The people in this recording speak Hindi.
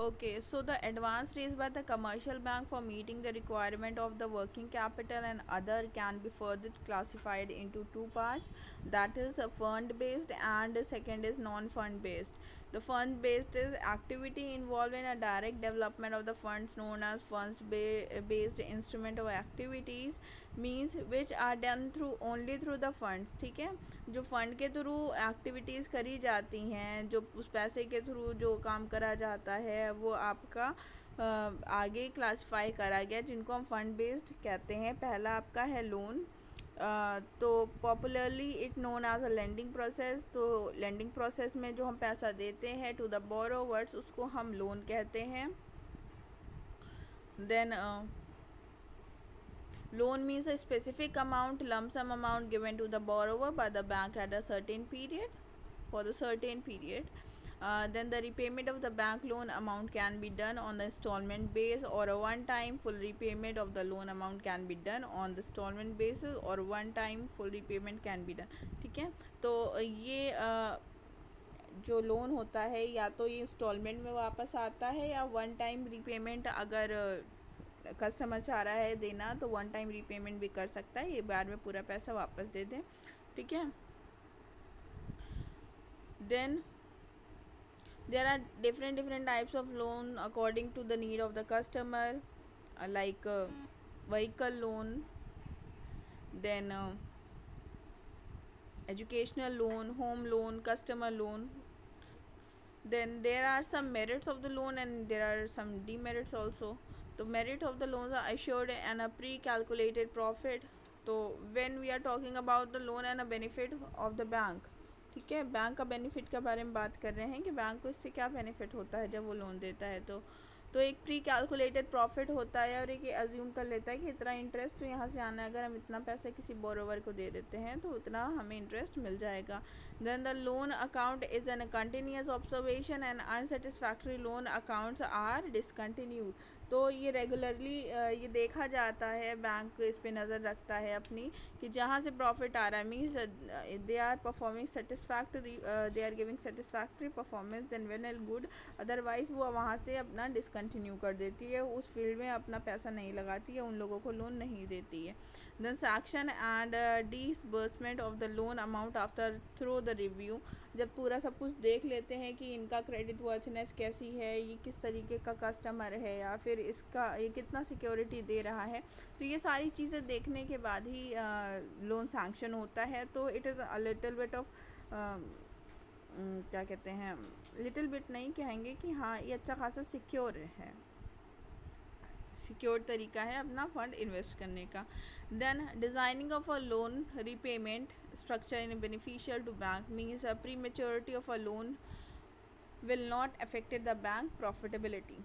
Okay, so the advance raised by the commercial bank for meeting the requirement of the working capital and other can be further classified into two parts, that is fund based and second is non fund based. The fund based is activity involving a direct development of the funds known as based instrument or activities, means which are done through only through the funds. ठीक है, जो फंड के थ्रू एक्टिविटीज़ करी जाती हैं, जो उस पैसे के थ्रू जो काम करा जाता है वो आपका आगे क्लासिफाई करा गया, जिनको हम फंड बेस्ड कहते हैं. पहला आपका है लोन. तो popularly it known as a lending process. तो लेंडिंग प्रोसेस में जो हम पैसा देते हैं टू द बोरोवर्स उसको हम लोन कहते हैं. Then loan means a specific amount, lump sum amount given to the borrower by the bank at a certain period, for the certain period. Then the repayment of the bank loan amount can be done on the installment base, or a one time full repayment of the loan amount can be done on the installment basis, or one time full repayment can be done. ठीक है, तो ये जो लोन होता है या तो ये इंस्टॉलमेंट में वापस आता है या वन टाइम रीपेमेंट, अगर कस्टमर चाह रहा है देना तो वन टाइम रीपेमेंट भी कर सकता है, ये बाद में पूरा पैसा वापस दे दें. ठीक है. Then there are different types of loan according to the need of the customer, like vehicle loan, then educational loan, home loan, customer loan. Then there are some merits of the loan and there are some demerits also. The merit of the loans are assured and a pre-calculated profit. तो when we are talking about the loan and a benefit of the bank, ठीक है, बैंक का बेनिफिट के बारे में बात कर रहे हैं कि बैंक को इससे क्या बेनिफिट होता है जब वो लोन देता है. तो एक प्री कैलकुलेटेड प्रॉफिट होता है और एक अज्यूम कर लेता है कि इतना इंटरेस्ट तो यहाँ से आना है, अगर हम इतना पैसा किसी बोरोवर को दे देते हैं तो उतना हमें इंटरेस्ट मिल जाएगा. Then the loan account is an continuous observation and unsatisfactory loan accounts are discontinued. तो ये रेगुलरली ये देखा जाता है, बैंक इस पे नज़र रखता है अपनी कि जहाँ से प्रॉफिट आ रहा है means they are performing satisfactory, they are giving satisfactory performance, then when all good. Otherwise वो वहाँ से अपना डिसकंटिन्यू कर देती है, उस फील्ड में अपना पैसा नहीं लगाती है, उन लोगों को लोन नहीं देती है. Then sanction and disbursement of the loan amount after through the review. जब पूरा सब कुछ देख लेते हैं कि इनका क्रेडिट वर्थनेस कैसी है, ये किस तरीके का कस्टमर है, या फिर इसका ये कितना सिक्योरिटी दे रहा है, तो ये सारी चीज़ें देखने के बाद ही लोन सैंक्शन होता है. तो it is a little bit of क्या कहते हैं, लिटिल बिट नहीं कहेंगे कि हाँ ये अच्छा खासा सिक्योर है, सिक्योर तरीका है अपना फंड इन्वेस्ट करने का. Then designing of a loan repayment structure in beneficial to bank means pre maturity of a loan will not affect the bank profitability.